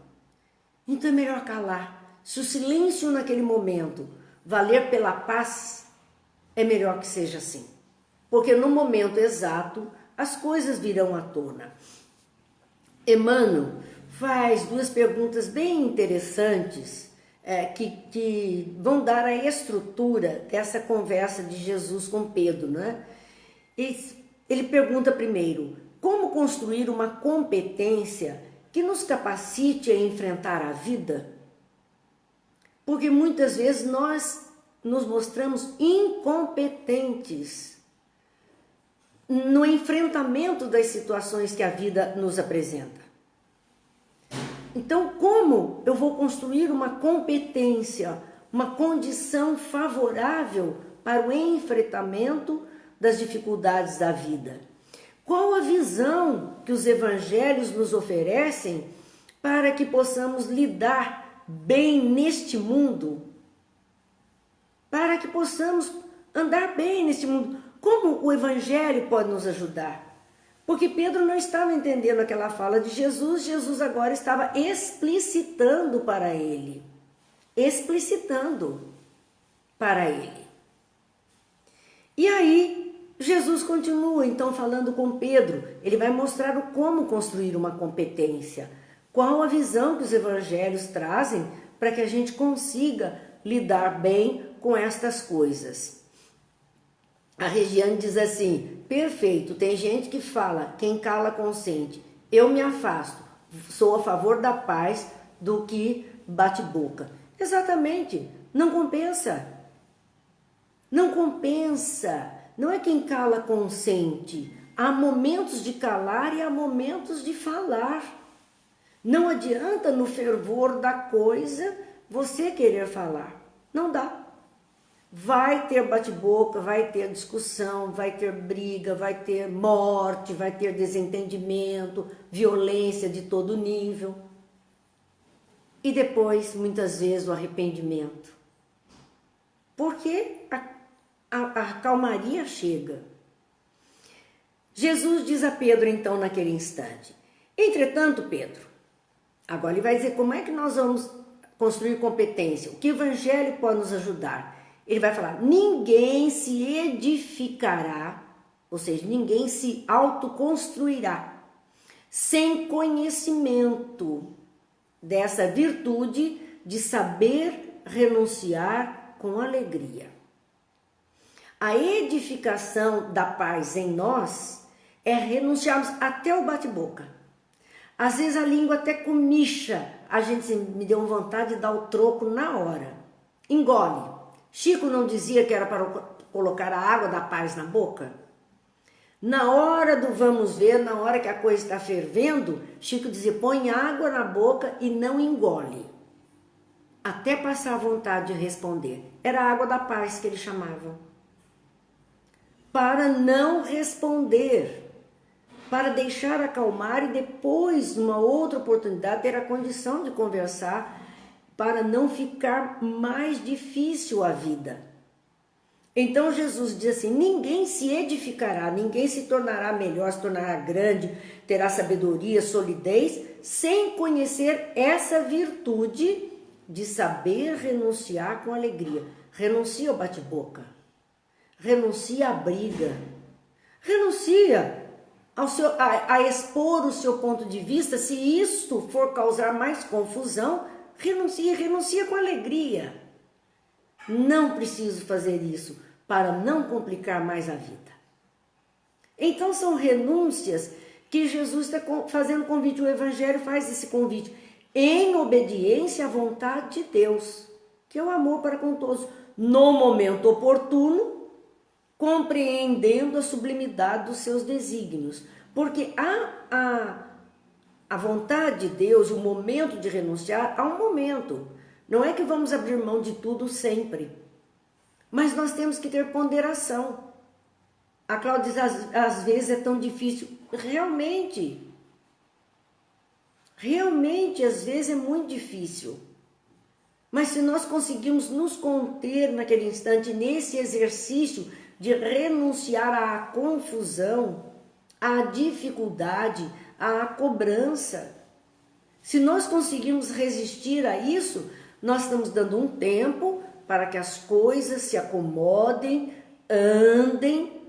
Então é melhor calar. Se o silêncio naquele momento valer pela paz, é melhor que seja assim. Porque no momento exato, as coisas virão à tona. Emmanuel faz duas perguntas bem interessantes que vão dar a estrutura dessa conversa de Jesus com Pedro, né? Ele pergunta primeiro, como construir uma competência que nos capacite a enfrentar a vida? Porque muitas vezes nós nos mostramos incompetentes no enfrentamento das situações que a vida nos apresenta. Então, como eu vou construir uma competência, uma condição favorável para o enfrentamento das dificuldades da vida? Qual a visão que os evangelhos nos oferecem para que possamos lidar bem neste mundo? Para que possamos andar bem neste mundo? Como o evangelho pode nos ajudar? Porque Pedro não estava entendendo aquela fala de Jesus, Jesus agora estava explicitando para ele. Explicitando para ele. E aí, Jesus continua então falando com Pedro. Ele vai mostrar o como construir uma competência. Qual a visão que os evangelhos trazem para que a gente consiga lidar bem com estas coisas. A Regiane diz assim, perfeito, tem gente que fala, quem cala consente, eu me afasto, sou a favor da paz do que bate boca. Exatamente, não compensa. Não compensa, não é quem cala consente, há momentos de calar e há momentos de falar. Não adianta no fervor da coisa você querer falar, não dá. Vai ter bate-boca, vai ter discussão, vai ter briga, vai ter morte, vai ter desentendimento, violência de todo nível. E depois, muitas vezes, o arrependimento. Porque a calmaria chega. Jesus diz a Pedro, então, naquele instante, entretanto, Pedro, agora ele vai dizer como é que nós vamos construir competência, o que o evangelho pode nos ajudar. Ele vai falar, ninguém se edificará, ou seja, ninguém se autoconstruirá sem conhecimento dessa virtude de saber renunciar com alegria. A edificação da paz em nós é renunciarmos até o bate-boca. Às vezes a língua até comicha, a gente me deu vontade de dar o troco na hora. Engole. Chico não dizia que era para colocar a água da paz na boca? Na hora do vamos ver, na hora que a coisa está fervendo, Chico dizia, põe água na boca e não engole. Até passar a vontade de responder. Era a água da paz que ele chamava. para não responder, para deixar acalmar e depois, numa outra oportunidade, ter a condição de conversar, para não ficar mais difícil a vida. Então Jesus diz assim: ninguém se edificará, ninguém se tornará melhor, se tornará grande, terá sabedoria, solidez, sem conhecer essa virtude de saber renunciar com alegria. Renuncia ao bate-boca, renuncia à briga, renuncia a expor o seu ponto de vista. Se isto for causar mais confusão, renuncia com alegria. Não preciso fazer isso para não complicar mais a vida. Então são renúncias que Jesus está fazendo convite, o Evangelho faz esse convite, em obediência à vontade de Deus, que é o amor para com todos, no momento oportuno, compreendendo a sublimidade dos seus desígnios. Porque a vontade de Deus, o momento de renunciar, há um momento. Não é que vamos abrir mão de tudo sempre, mas nós temos que ter ponderação. A Cláudia diz, às vezes é tão difícil. Realmente, às vezes é muito difícil. Mas se nós conseguirmos nos conter naquele instante, nesse exercício de renunciar à confusão, à dificuldade, à cobrança, se nós conseguirmos resistir a isso, nós estamos dando um tempo para que as coisas se acomodem, andem,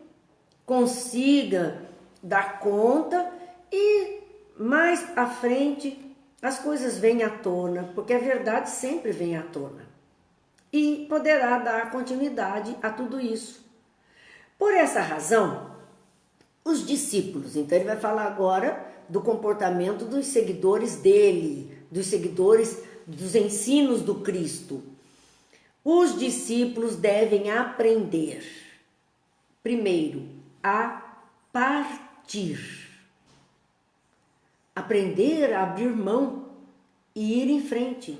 consiga dar conta e mais à frente as coisas vêm à tona, porque a verdade sempre vem à tona e poderá dar continuidade a tudo isso. Por essa razão, os discípulos, então ele vai falar agora do comportamento dos seguidores dele, dos seguidores dos ensinos do Cristo. Os discípulos devem aprender, primeiro, a partir. Aprender a abrir mão e ir em frente.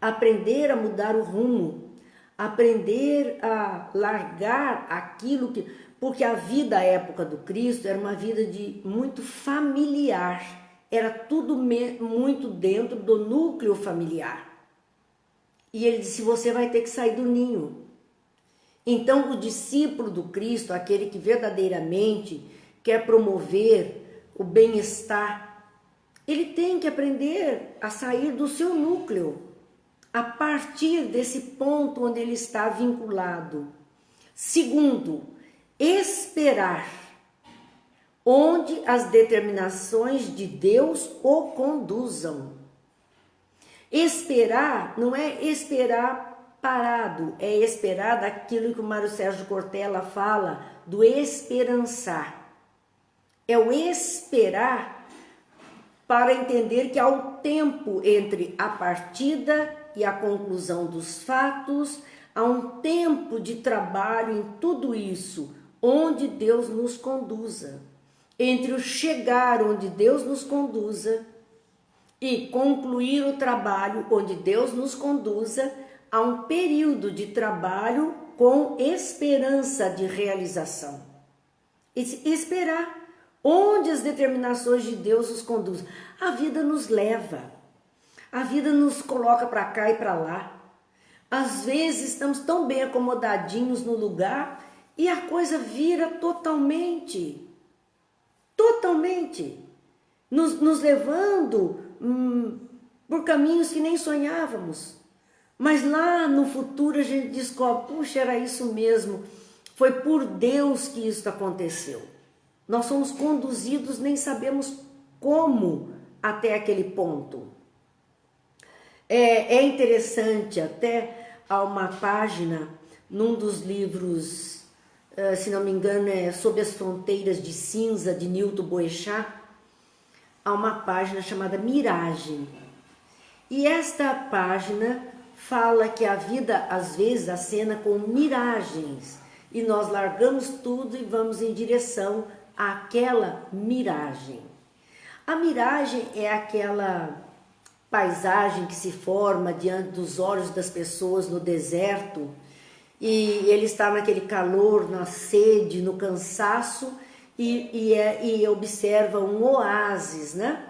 Aprender a mudar o rumo. Aprender a largar aquilo que... Porque a vida à época do Cristo era uma vida muito familiar. Era tudo muito dentro do núcleo familiar. E ele disse, você vai ter que sair do ninho. Então, o discípulo do Cristo, aquele que verdadeiramente quer promover o bem-estar, ele tem que aprender a sair do seu núcleo, a partir desse ponto onde ele está vinculado. Segundo, esperar onde as determinações de Deus o conduzam. Esperar não é esperar parado, é esperar daquilo que o Mário Sérgio Cortella fala, do esperançar. É o esperar para entender que há um tempo entre a partida e a conclusão dos fatos, há um tempo de trabalho em tudo isso, onde Deus nos conduza. Entre o chegar onde Deus nos conduza e concluir o trabalho onde Deus nos conduza, há um período de trabalho com esperança de realização. Esperar onde as determinações de Deus nos conduzem. A vida nos leva, a vida nos coloca para cá e para lá. Às vezes estamos tão bem acomodadinhos no lugar e a coisa vira totalmente, nos levando por caminhos que nem sonhávamos. Mas lá no futuro a gente descobre, puxa, era isso mesmo, foi por Deus que isso aconteceu. Nós somos conduzidos, nem sabemos como até aquele ponto. É interessante, até há uma página num dos livros, se não me engano, é Sob as Fronteiras de Cinza, de Nilton Boechat, há uma página chamada Miragem. E esta página fala que a vida, às vezes, acena com miragens. E nós largamos tudo e vamos em direção àquela miragem. A miragem é aquela paisagem que se forma diante dos olhos das pessoas no deserto e ele está naquele calor, na sede, no cansaço, e observa um oásis, né?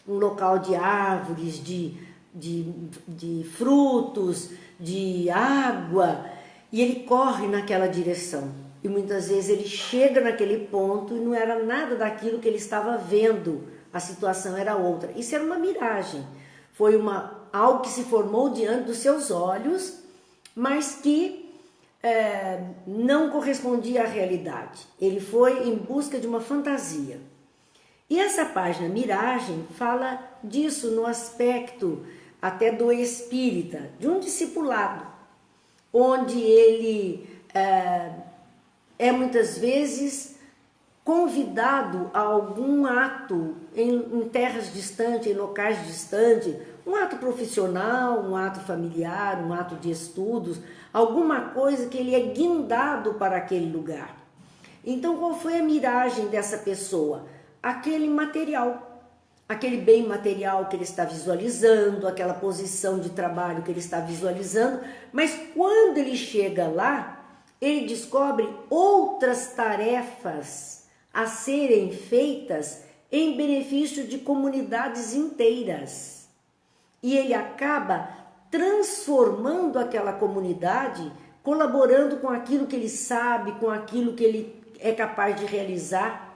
Um local de árvores, de frutos, de água, e ele corre naquela direção. E muitas vezes ele chega naquele ponto e não era nada daquilo que ele estava vendo, a situação era outra. Isso era uma miragem, foi algo que se formou diante dos seus olhos, mas que não correspondia à realidade. Ele foi em busca de uma fantasia. E essa página Miragem fala disso no aspecto até do espírita, de um discipulado, onde ele é muitas vezes convidado a algum ato em terras distantes, em locais distantes, um ato profissional, um ato familiar, um ato de estudos, alguma coisa que ele é guindado para aquele lugar. Então, qual foi a miragem dessa pessoa? Aquele material, aquele bem material que ele está visualizando, aquela posição de trabalho que ele está visualizando, mas quando ele chega lá, ele descobre outras tarefas a serem feitas em benefício de comunidades inteiras. E ele acaba transformando aquela comunidade, colaborando com aquilo que ele sabe, com aquilo que ele é capaz de realizar.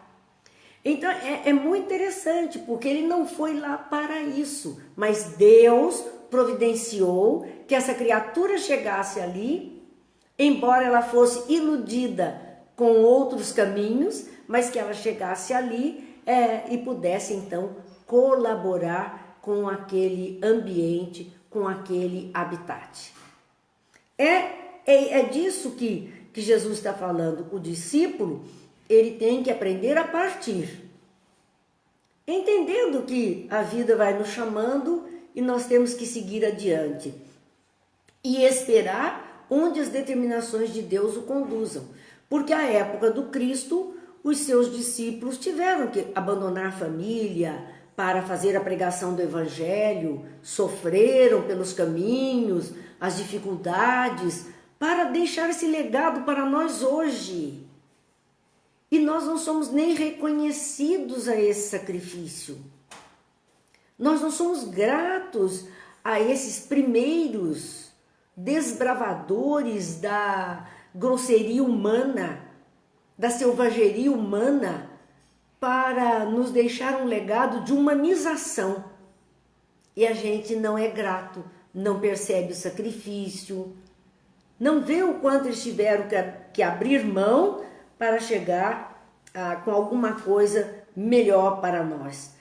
Então é muito interessante, porque ele não foi lá para isso, mas Deus providenciou que essa criatura chegasse ali, embora ela fosse iludida com outros caminhos, mas que ela chegasse ali e pudesse então colaborar com aquele ambiente, com aquele habitat. É disso que Jesus está falando. O discípulo, ele tem que aprender a partir, entendendo que a vida vai nos chamando e nós temos que seguir adiante e esperar onde as determinações de Deus o conduzam, porque à época do Cristo, os seus discípulos tiveram que abandonar a família para fazer a pregação do Evangelho, sofreram pelos caminhos, as dificuldades, para deixar esse legado para nós hoje. E nós não somos nem reconhecidos a esse sacrifício. Nós não somos gratos a esses primeiros desbravadores da grosseria humana, da selvageria humana, para nos deixar um legado de humanização. E a gente não é grato, não percebe o sacrifício, não vê o quanto eles tiveram que abrir mão para chegar com alguma coisa melhor para nós.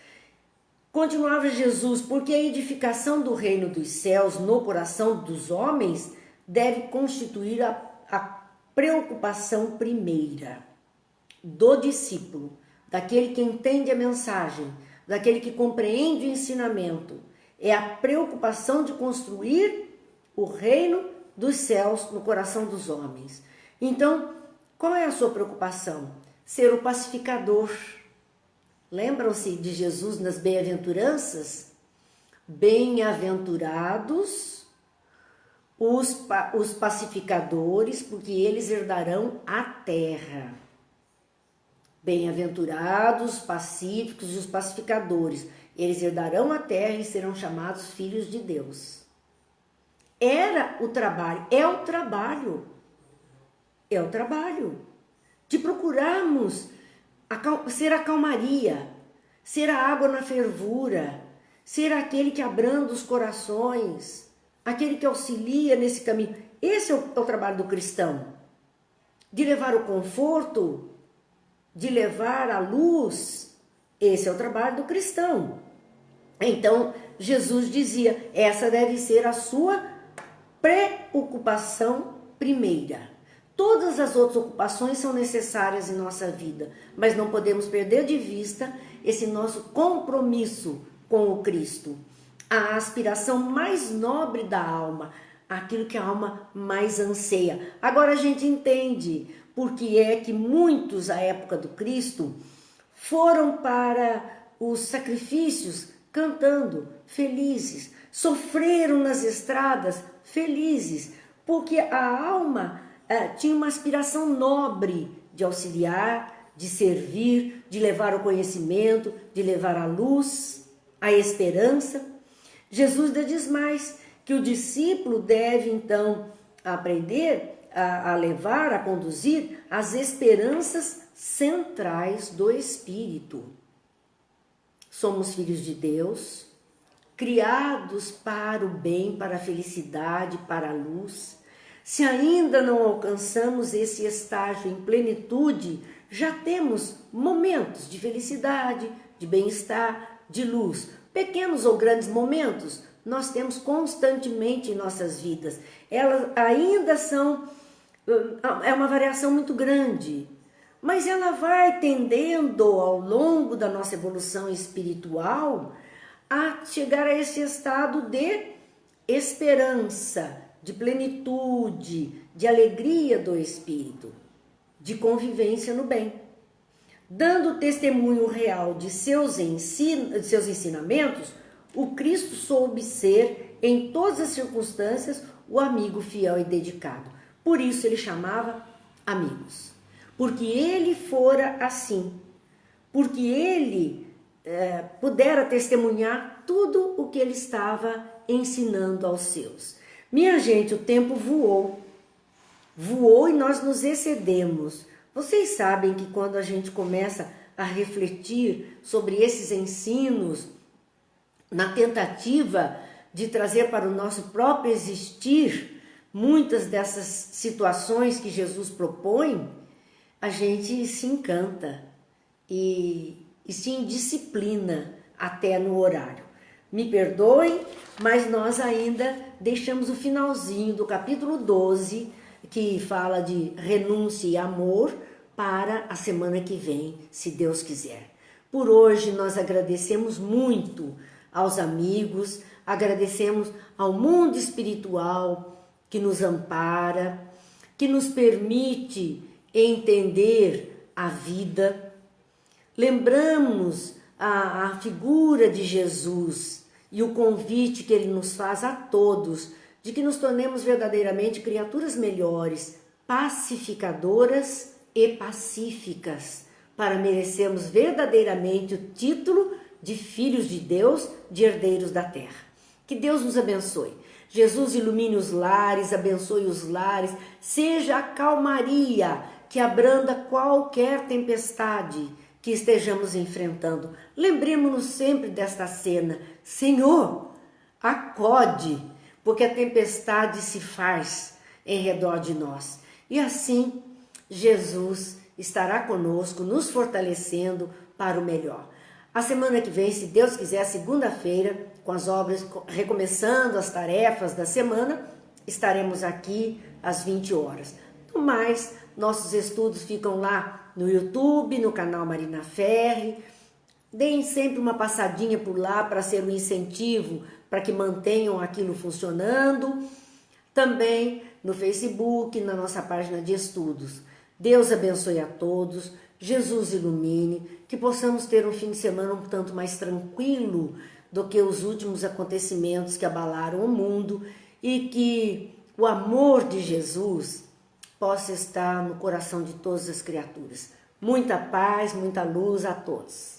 Continuava Jesus, porque a edificação do reino dos céus no coração dos homens deve constituir a preocupação primeira do discípulo, daquele que entende a mensagem, daquele que compreende o ensinamento. É a preocupação de construir o reino dos céus no coração dos homens. Então, qual é a sua preocupação? Ser o pacificador. Lembram-se de Jesus nas bem-aventuranças? Bem-aventurados os pacificadores, porque eles herdarão a terra. Bem-aventurados, pacíficos e os pacificadores, eles herdarão a terra e serão chamados filhos de Deus. Era o trabalho, é o trabalho de procurarmos ser a calmaria, ser a água na fervura, ser aquele que abranda os corações, aquele que auxilia nesse caminho. Esse é o trabalho do cristão, de levar o conforto, de levar a luz. Esse é o trabalho do cristão. Então, Jesus dizia, essa deve ser a sua preocupação primeira. Todas as outras ocupações são necessárias em nossa vida, mas não podemos perder de vista esse nosso compromisso com o Cristo. A aspiração mais nobre da alma, aquilo que a alma mais anseia. Agora a gente entende porque é que muitos, à época do Cristo, foram para os sacrifícios cantando, felizes, sofreram nas estradas, felizes, porque a alma tinha uma aspiração nobre de auxiliar, de servir, de levar o conhecimento, de levar a luz, a esperança. Jesus diz mais que o discípulo deve então aprender a levar, a conduzir as esperanças centrais do Espírito. Somos filhos de Deus, criados para o bem, para a felicidade, para a luz. Se ainda não alcançamos esse estágio em plenitude, já temos momentos de felicidade, de bem-estar, de luz. Pequenos ou grandes momentos, nós temos constantemente em nossas vidas. Elas ainda são, é uma variação muito grande, mas ela vai tendendo ao longo da nossa evolução espiritual a chegar a esse estado de esperança, de plenitude, de alegria do espírito, de convivência no bem. Dando testemunho real de seus ensinamentos, o Cristo soube ser, em todas as circunstâncias, o amigo fiel e dedicado. Por isso ele chamava amigos. Porque ele fora assim. Porque ele pudera testemunhar tudo o que ele estava ensinando aos seus. Minha gente, o tempo voou. Voou e nós nos excedemos. Vocês sabem que quando a gente começa a refletir sobre esses ensinos, na tentativa de trazer para o nosso próprio existir muitas dessas situações que Jesus propõe, a gente se encanta e se indisciplina até no horário. Me perdoem, mas nós ainda deixamos o finalzinho do capítulo 12, que fala de renúncia e amor, para a semana que vem, se Deus quiser. Por hoje nós agradecemos muito aos amigos, agradecemos ao mundo espiritual que nos ampara, que nos permite entender a vida. Lembramos a figura de Jesus e o convite que ele nos faz a todos de que nos tornemos verdadeiramente criaturas melhores, pacificadoras e pacíficas, para merecermos verdadeiramente o título de filhos de Deus, de herdeiros da terra. Que Deus nos abençoe. Jesus ilumine os lares, abençoe os lares, seja a calmaria que abranda qualquer tempestade que estejamos enfrentando. Lembremos-nos sempre desta cena. Senhor, acode, porque a tempestade se faz em redor de nós. E assim, Jesus estará conosco, nos fortalecendo para o melhor. A semana que vem, se Deus quiser, segunda-feira, com as obras, recomeçando as tarefas da semana, estaremos aqui às 20 horas. No mais, nossos estudos ficam lá no YouTube, no canal Marina Ferri. Deem sempre uma passadinha por lá para ser um incentivo para que mantenham aquilo funcionando. Também no Facebook, na nossa página de estudos. Deus abençoe a todos, Jesus ilumine, que possamos ter um fim de semana um tanto mais tranquilo do que os últimos acontecimentos que abalaram o mundo e que o amor de Jesus possa estar no coração de todas as criaturas. Muita paz, muita luz a todos.